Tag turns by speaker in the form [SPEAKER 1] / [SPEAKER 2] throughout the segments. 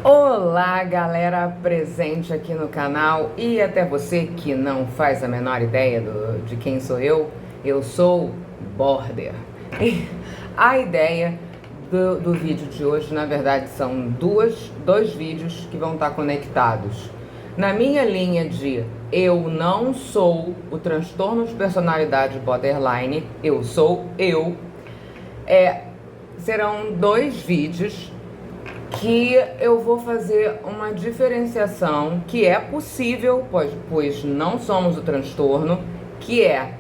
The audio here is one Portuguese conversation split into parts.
[SPEAKER 1] Olá, galera presente aqui no canal e até você que não faz a menor ideia de quem sou eu sou Border. E a ideia do vídeo de hoje, na verdade, são dois vídeos que vão estar conectados. Na minha linha de eu não sou o transtorno de personalidade borderline, eu sou eu, serão dois vídeos que eu vou fazer uma diferenciação que é possível, pois não somos o transtorno, que é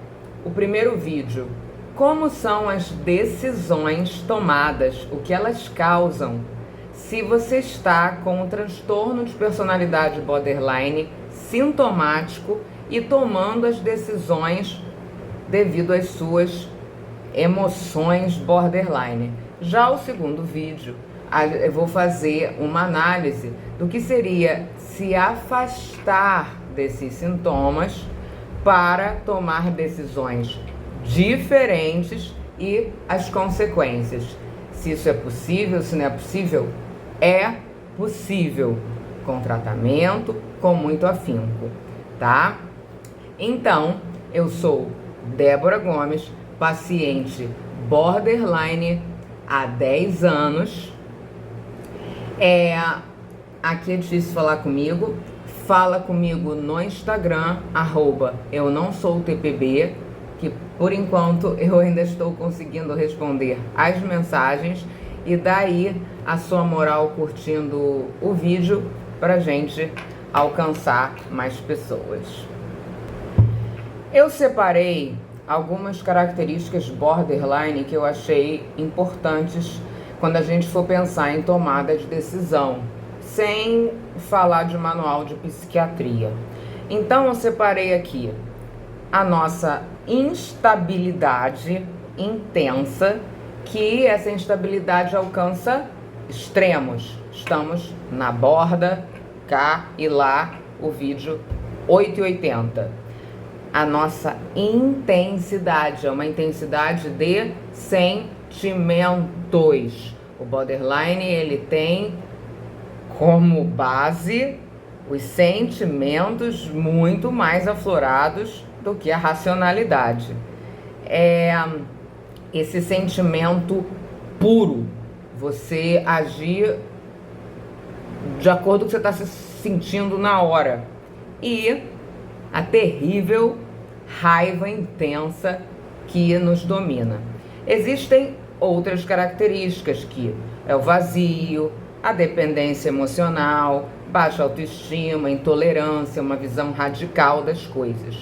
[SPEAKER 1] o primeiro vídeo, como são as decisões tomadas, o que elas causam, se você está com o transtorno de personalidade borderline sintomático e tomando as decisões devido às suas emoções borderline. Já o segundo vídeo, eu vou fazer uma análise do que seria se afastar desses sintomas para tomar decisões diferentes e as consequências. Se isso é possível, se não é possível, é possível, com tratamento, com muito afinco, tá? Então, eu sou Débora Gomes, paciente borderline há 10 anos. Aqui é difícil falar comigo. Fala comigo no Instagram, @eu-não-sou-tpb, que por enquanto eu ainda estou conseguindo responder as mensagens. E daí a sua moral curtindo o vídeo pra gente alcançar mais pessoas. Eu separei algumas características borderline que eu achei importantes quando a gente for pensar em tomada de decisão, sem falar de manual de psiquiatria. Então eu separei aqui a nossa instabilidade intensa, que essa instabilidade alcança extremos. Estamos na borda, cá e lá, o vídeo 880. A nossa intensidade é uma intensidade de sentimentos. O borderline, ele tem como base os sentimentos muito mais aflorados do que a racionalidade. Esse sentimento puro, você agir de acordo com o que você está se sentindo na hora. E a terrível raiva intensa que nos domina. Existem outras características, que é o vazio, a dependência emocional, baixa autoestima, intolerância, uma visão radical das coisas.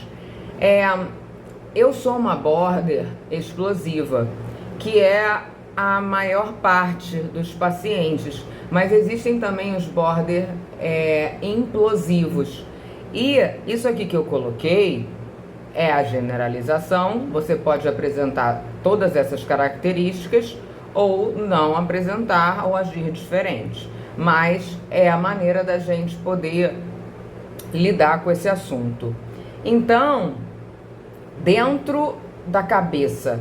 [SPEAKER 1] Eu sou uma border explosiva, que é a maior parte dos pacientes, mas existem também os border implosivos. E isso aqui que eu coloquei é a generalização. Você pode apresentar todas essas características ou não apresentar ou agir diferente, mas é a maneira da gente poder lidar com esse assunto. Então, dentro da cabeça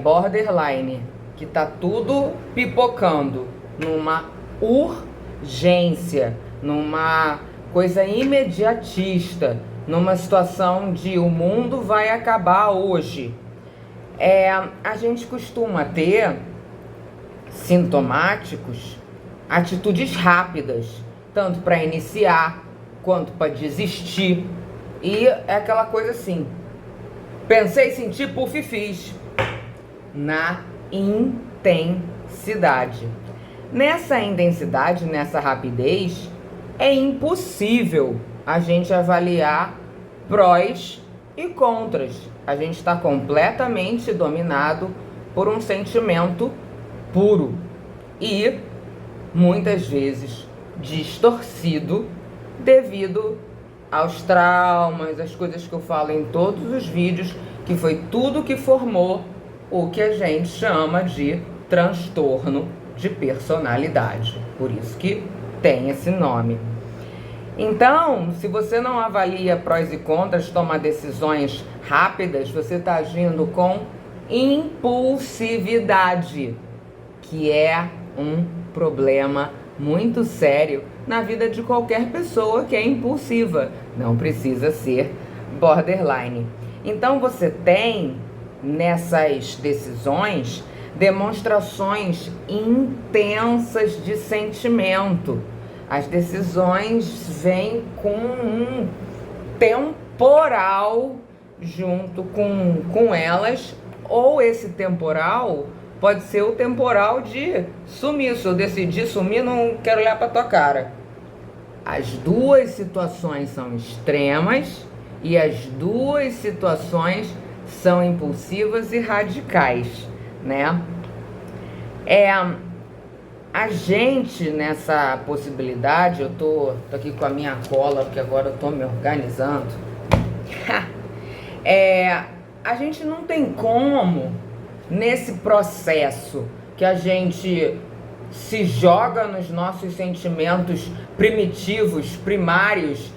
[SPEAKER 1] borderline, que tá tudo pipocando numa urgência, numa coisa imediatista, numa situação de o mundo vai acabar hoje, a gente costuma ter sintomáticos, atitudes rápidas, tanto para iniciar quanto para desistir. E é aquela coisa assim, pensei, senti, puf, fiz, na intensidade. Nessa intensidade, nessa rapidez, é impossível a gente avaliar prós e contras. A gente está completamente dominado por um sentimento puro e muitas vezes distorcido devido aos traumas, as coisas que eu falo em todos os vídeos, que foi tudo que formou o que a gente chama de transtorno de personalidade. Por isso que tem esse nome. Então, se você não avalia prós e contras, toma decisões rápidas, você está agindo com impulsividade, que é um problema muito sério na vida de qualquer pessoa que é impulsiva. Não precisa ser borderline. Então você tem nessas decisões demonstrações intensas de sentimento. As decisões vêm com um temporal junto com elas, ou esse temporal pode ser o temporal de sumiço. Eu decidi sumir, não quero olhar para tua cara. As duas situações são extremas e as duas situações são impulsivas e radicais, né? A gente, nessa possibilidade, eu tô aqui com a minha cola, porque agora eu tô me organizando. A gente não tem como, nesse processo que a gente se joga nos nossos sentimentos primitivos, primários,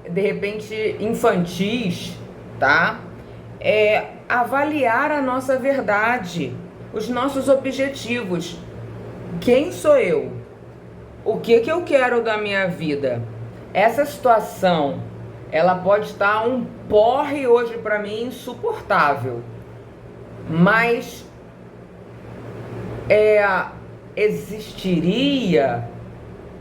[SPEAKER 1] de repente infantis, tá? Avaliar a nossa verdade, os nossos objetivos. Quem sou eu? O que eu quero da minha vida? Essa situação, ela pode estar um porre hoje para mim insuportável, mas existiria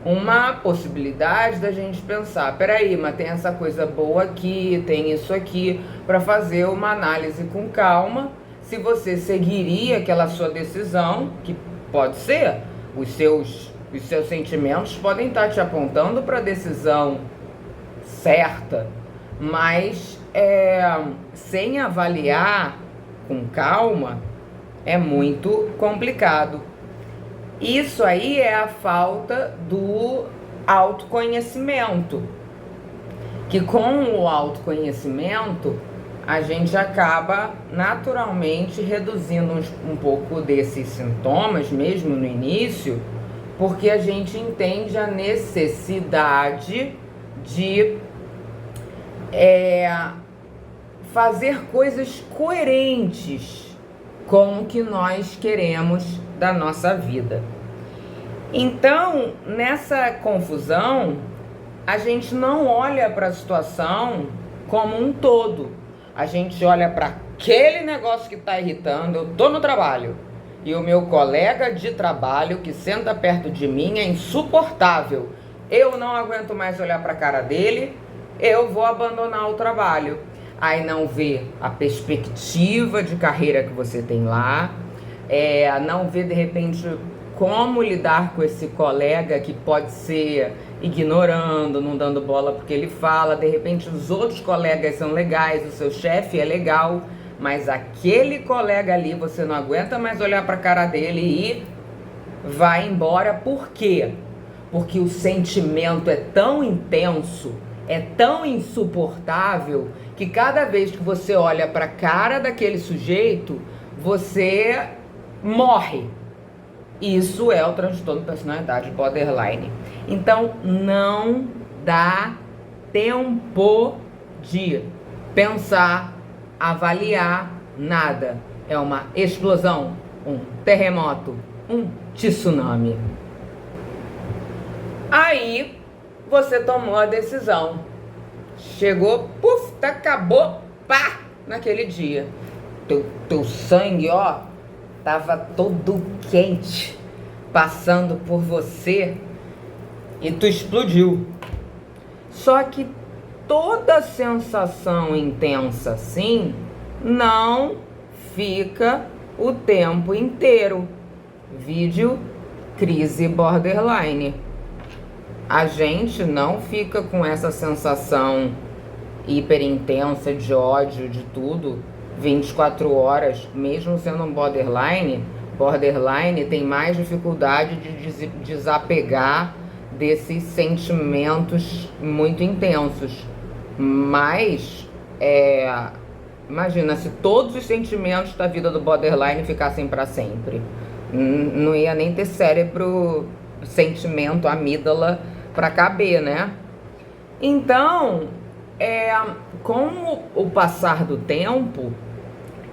[SPEAKER 1] uma possibilidade da gente pensar, peraí, mas tem essa coisa boa aqui, tem isso aqui, para fazer uma análise com calma, se você seguiria aquela sua decisão, que pode ser, os seus sentimentos podem estar te apontando para a decisão certa, mas sem avaliar com calma é muito complicado. Isso aí é a falta do autoconhecimento, que com o autoconhecimento a gente acaba naturalmente reduzindo um pouco desses sintomas, mesmo no início, porque a gente entende a necessidade de fazer coisas coerentes com o que nós queremos da nossa vida. Então, nessa confusão, a gente não olha para a situação como um todo. A gente olha para aquele negócio que está irritando. Eu estou no trabalho e o meu colega de trabalho que senta perto de mim é insuportável. Eu não aguento mais olhar para a cara dele, eu vou abandonar o trabalho. Aí não vê a perspectiva de carreira que você tem lá, não vê de repente como lidar com esse colega que pode ser ignorando, não dando bola porque ele fala, de repente os outros colegas são legais, o seu chefe é legal, mas aquele colega ali você não aguenta mais olhar para a cara dele e vai embora. Por quê? Porque o sentimento é tão intenso, é tão insuportável, que cada vez que você olha para a cara daquele sujeito, você morre. Isso é o transtorno de personalidade borderline. Então, não dá tempo de pensar, avaliar nada. É uma explosão, um terremoto, um tsunami. Aí, você tomou a decisão. Chegou, puf, acabou, pá, naquele dia. Teu sangue, ó, tava todo quente, passando por você, e tu explodiu. Só que toda sensação intensa assim não fica o tempo inteiro. Vídeo crise borderline. A gente não fica com essa sensação hiper intensa de ódio, de tudo, 24 horas, mesmo sendo um borderline. Borderline tem mais dificuldade de desapegar desses sentimentos muito intensos. Mas, imagina, se todos os sentimentos da vida do borderline ficassem para sempre. Não ia nem ter cérebro, sentimento, amígdala para caber, né? Então, com o passar do tempo,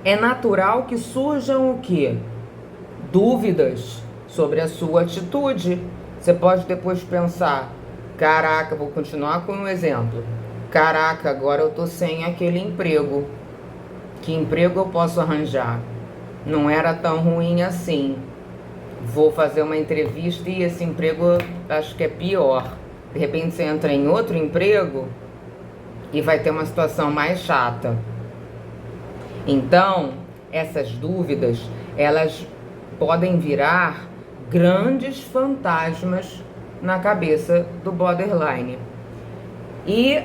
[SPEAKER 1] é natural que surjam o quê? Dúvidas sobre a sua atitude. Você pode depois pensar, caraca, vou continuar com um exemplo. Caraca, agora eu tô sem aquele emprego. Que emprego eu posso arranjar? Não era tão ruim assim. Vou fazer uma entrevista e esse emprego acho que é pior. De repente você entra em outro emprego e vai ter uma situação mais chata. Então, essas dúvidas, elas podem virar grandes fantasmas na cabeça do borderline. E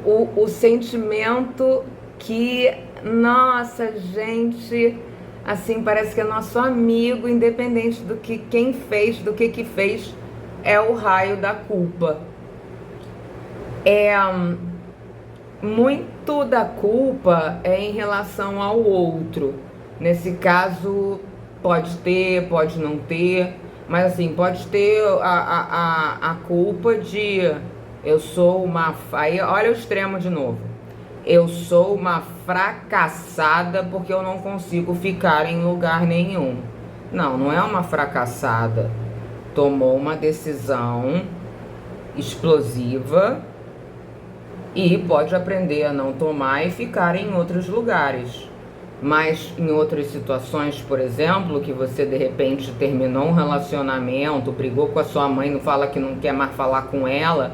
[SPEAKER 1] o sentimento que, nossa, gente, assim, parece que é nosso amigo, independente do que quem fez, do que fez, é o raio da culpa. Muito da culpa é em relação ao outro. Nesse caso, pode ter, pode não ter, mas assim, pode ter a culpa de eu sou uma... Aí, olha o extremo de novo. Eu sou uma fracassada porque eu não consigo ficar em lugar nenhum. Não, não é uma fracassada. Tomou uma decisão explosiva e pode aprender a não tomar e ficar em outros lugares. Mas em outras situações, por exemplo, que você de repente terminou um relacionamento, brigou com a sua mãe, não fala que não quer mais falar com ela,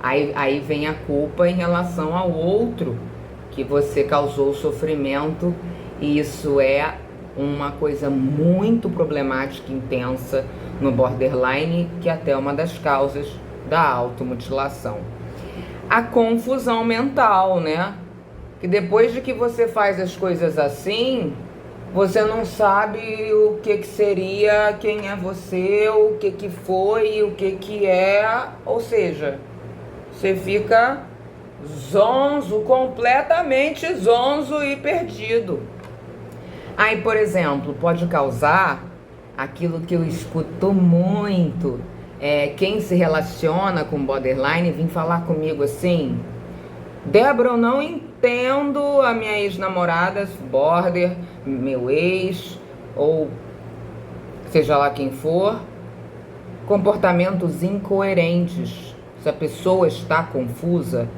[SPEAKER 1] aí vem a culpa em relação ao outro, que você causou sofrimento, e isso é uma coisa muito problemática e intensa no borderline, que é até uma das causas da automutilação. A confusão mental, né? Que depois de que você faz as coisas assim, você não sabe o que seria, quem é você, o que foi, o que é, ou seja, você fica zonzo, completamente zonzo e perdido. Aí, por exemplo, pode causar aquilo que eu escuto muito, quem se relaciona com borderline vem falar comigo assim: Débora, eu não entendo a minha ex-namorada, border, meu ex, ou seja lá quem for, comportamentos incoerentes. Se a pessoa está confusa,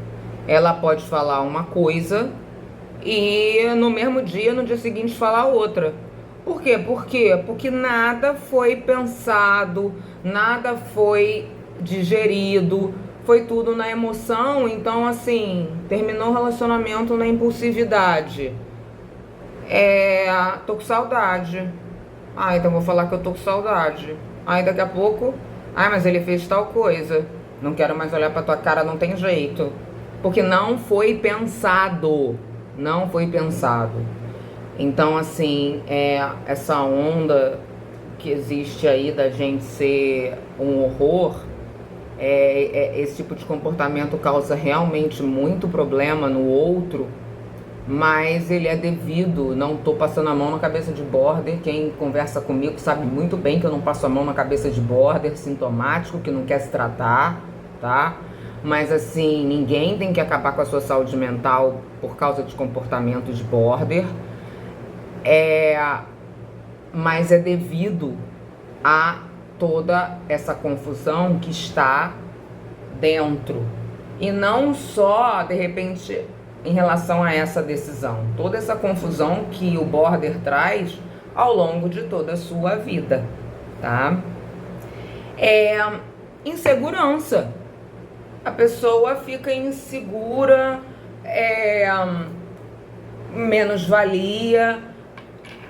[SPEAKER 1] ela pode falar uma coisa e no mesmo dia, no dia seguinte, falar outra. Por quê? Porque nada foi pensado, nada foi digerido, foi tudo na emoção. Então, assim, terminou o relacionamento na impulsividade. Tô com saudade. Então vou falar que eu tô com saudade. Aí daqui a pouco, mas ele fez tal coisa. Não quero mais olhar pra tua cara, não tem jeito. Porque não foi pensado. Não foi pensado. Então, assim, essa onda que existe aí da gente ser um horror, esse tipo de comportamento causa realmente muito problema no outro, mas ele é devido, não tô passando a mão na cabeça de border. Quem conversa comigo sabe muito bem que eu não passo a mão na cabeça de border sintomático, que não quer se tratar, tá? Mas assim, ninguém tem que acabar com a sua saúde mental por causa de comportamento de border. Mas é devido a toda essa confusão que está dentro. E não só, de repente, em relação a essa decisão. Toda essa confusão que o border traz ao longo de toda a sua vida, tá? Insegurança. A pessoa fica insegura, menos-valia,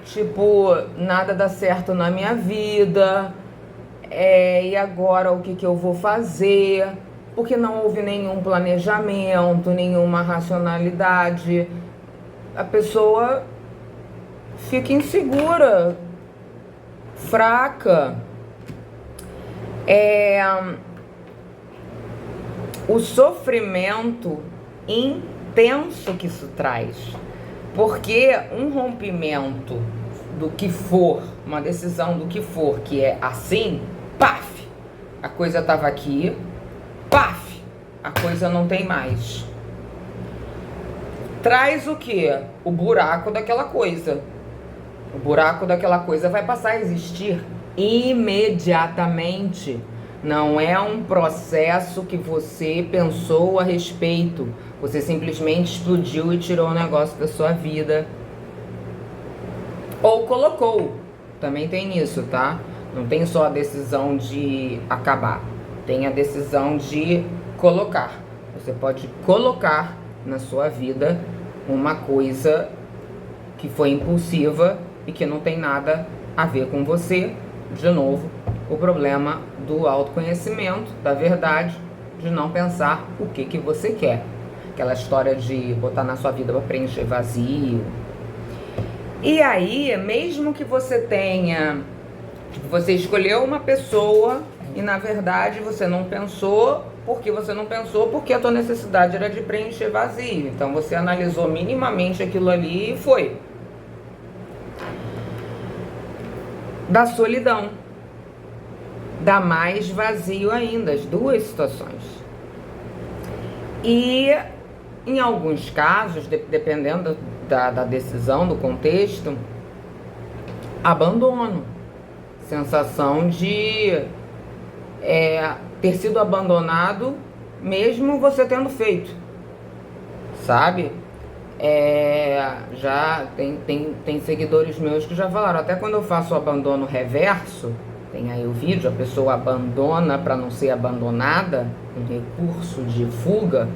[SPEAKER 1] tipo, nada dá certo na minha vida, e agora o que eu vou fazer? Porque não houve nenhum planejamento, nenhuma racionalidade. A pessoa fica insegura, fraca. O sofrimento intenso que isso traz. Porque um rompimento do que for, uma decisão do que for, que é assim, paf, a coisa estava aqui, paf, a coisa não tem mais. Traz o quê? O buraco daquela coisa. O buraco daquela coisa vai passar a existir imediatamente. Não é um processo que você pensou a respeito. Você simplesmente explodiu e tirou o negócio da sua vida. Ou colocou. Também tem isso, tá? Não tem só a decisão de acabar. Tem a decisão de colocar. Você pode colocar na sua vida uma coisa que foi impulsiva e que não tem nada a ver com você. De novo, o problema do autoconhecimento, da verdade, de não pensar o que você quer. Aquela história de botar na sua vida para preencher vazio. E aí, mesmo que você tenha... Você escolheu uma pessoa e, na verdade, você não pensou... Porque você não pensou, porque a tua necessidade era de preencher vazio. Então, você analisou minimamente aquilo ali e foi. Da solidão. Dá mais vazio ainda, as duas situações. E, em alguns casos, dependendo da decisão, do contexto, abandono. Sensação de ter sido abandonado, mesmo você tendo feito, sabe? Já tem seguidores meus que já falaram, até quando eu faço o abandono reverso, tem aí o vídeo, a pessoa abandona para não ser abandonada, um recurso de fuga,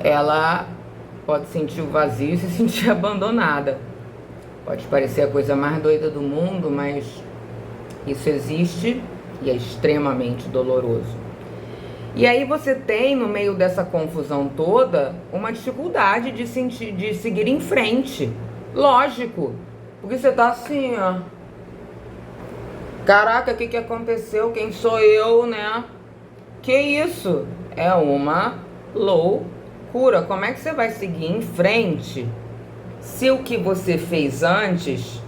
[SPEAKER 1] ela pode sentir o vazio e se sentir abandonada. Pode parecer a coisa mais doida do mundo, mas isso existe e é extremamente doloroso. E aí você tem, no meio dessa confusão toda, uma dificuldade de seguir em frente. Lógico, porque você tá assim, ó. Caraca, o que aconteceu? Quem sou eu, né? Que isso? É uma loucura. Como é que você vai seguir em frente se o que você fez antes,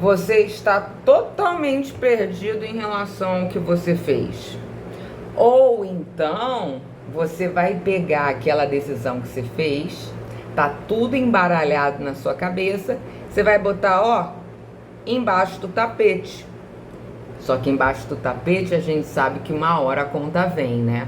[SPEAKER 1] você está totalmente perdido em relação ao que você fez? Ou então, você vai pegar aquela decisão que você fez, tá tudo embaralhado na sua cabeça, você vai botar, ó, embaixo do tapete. Só que embaixo do tapete a gente sabe que uma hora a conta vem, né?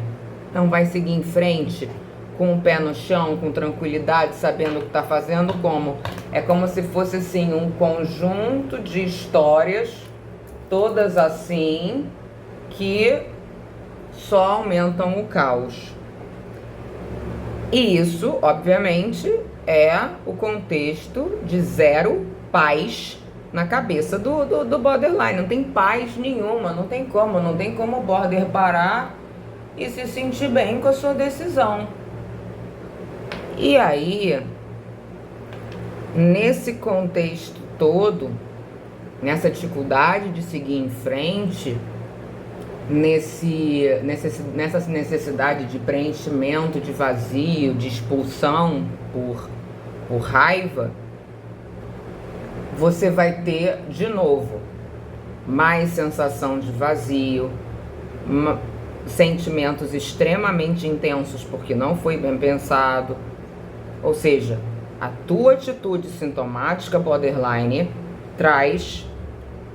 [SPEAKER 1] Então vai seguir em frente com o pé no chão, com tranquilidade, sabendo o que tá fazendo, como? É como se fosse assim, um conjunto de histórias, todas assim, que só aumentam o caos. E isso, obviamente, é o contexto de zero paz na cabeça do borderline. Não tem paz nenhuma, não tem como o border parar e se sentir bem com a sua decisão. E aí, nesse contexto todo, nessa dificuldade de seguir em frente, nessa necessidade de preenchimento, de vazio, de expulsão por raiva, você vai ter, de novo, mais sensação de vazio, sentimentos extremamente intensos porque não foi bem pensado. Ou seja, a tua atitude sintomática borderline traz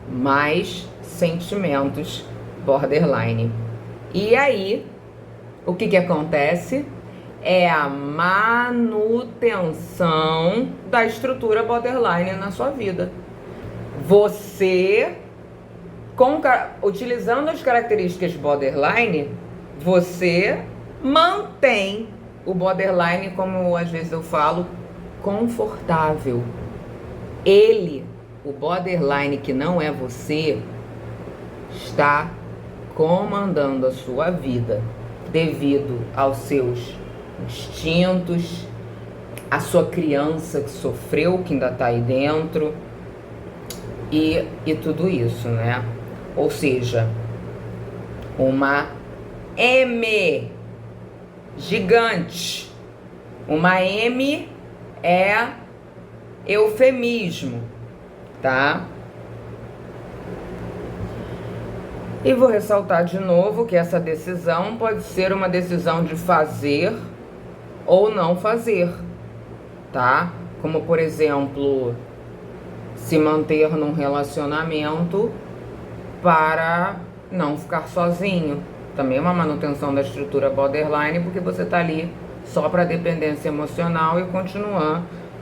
[SPEAKER 1] mais sentimentos borderline. E aí, o que acontece? É a manutenção da estrutura borderline na sua vida. Você, utilizando as características borderline, você mantém o borderline, como às vezes eu falo, confortável. Ele, o borderline que não é você, está comandando a sua vida devido aos seus instintos, a sua criança que sofreu, que ainda está aí dentro, e tudo isso, né? Ou seja, uma M gigante. Uma M é eufemismo, tá? E vou ressaltar de novo que essa decisão pode ser uma decisão de fazer ou não fazer, tá? Como, por exemplo, se manter num relacionamento para não ficar sozinho. Também é uma manutenção da estrutura borderline, porque você tá ali só para dependência emocional e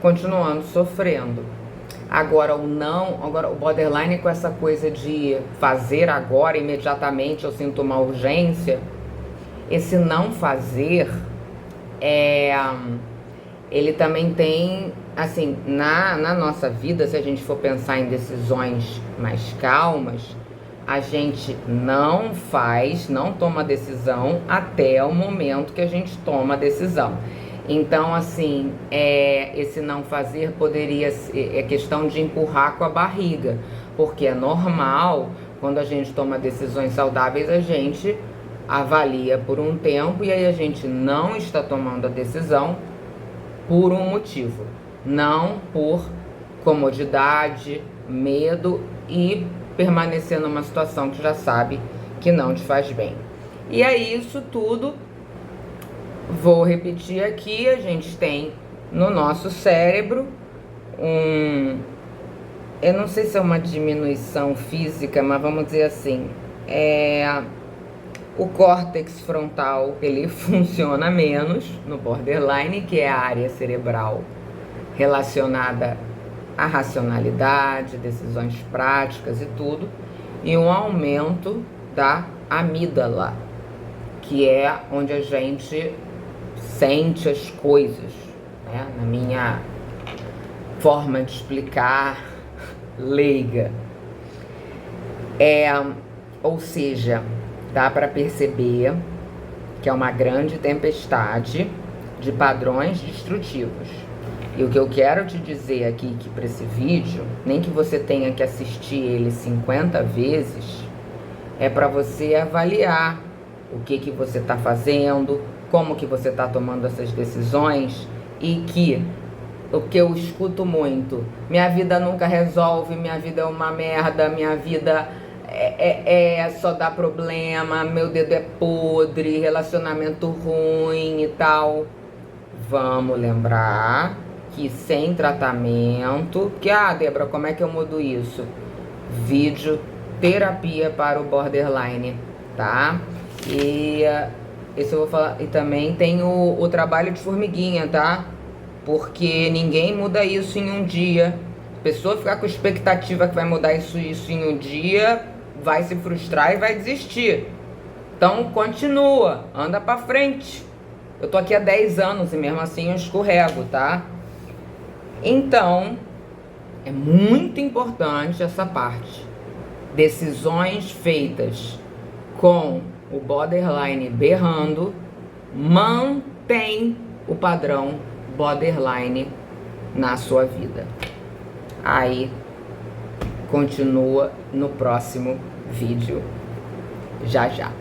[SPEAKER 1] continuando sofrendo. Agora o borderline com essa coisa de fazer agora, imediatamente, eu sinto uma urgência. Esse não fazer, ele também tem, assim, na nossa vida, se a gente for pensar em decisões mais calmas, a gente não toma decisão até o momento que a gente toma a decisão. Então, assim, esse não fazer poderia ser questão de empurrar com a barriga, porque é normal, quando a gente toma decisões saudáveis, a gente avalia por um tempo e aí a gente não está tomando a decisão por um motivo, não por comodidade, medo e permanecer numa situação que já sabe que não te faz bem. E aí isso tudo, vou repetir aqui, a gente tem no nosso cérebro eu não sei se é uma diminuição física, mas vamos dizer assim, o córtex frontal, ele funciona menos no borderline, que é a área cerebral relacionada à racionalidade, decisões práticas e tudo, e um aumento da amígdala, que é onde a gente sente as coisas, né? Na minha forma de explicar leiga. Ou seja, dá para perceber que é uma grande tempestade de padrões destrutivos. E o que eu quero te dizer aqui, que para esse vídeo, nem que você tenha que assistir ele 50 vezes, é para você avaliar o que você está fazendo, como que você está tomando essas decisões, e que o que eu escuto muito, minha vida nunca resolve, minha vida é uma merda, minha vida só dá problema, meu dedo é podre, relacionamento ruim e tal. Vamos lembrar que sem tratamento, Débora, como é que eu mudo isso? Vídeo terapia para o borderline, tá? E esse eu vou falar. E também tem o trabalho de formiguinha, tá? Porque ninguém muda isso em um dia. A pessoa ficar com expectativa que vai mudar isso em um dia, vai se frustrar e vai desistir. Então continua, anda pra frente. Eu tô aqui há 10 anos e mesmo assim eu escorrego, tá? Então, é muito importante essa parte. Decisões feitas com o borderline berrando, mantém o padrão borderline na sua vida. Aí, continua no próximo vídeo, já já.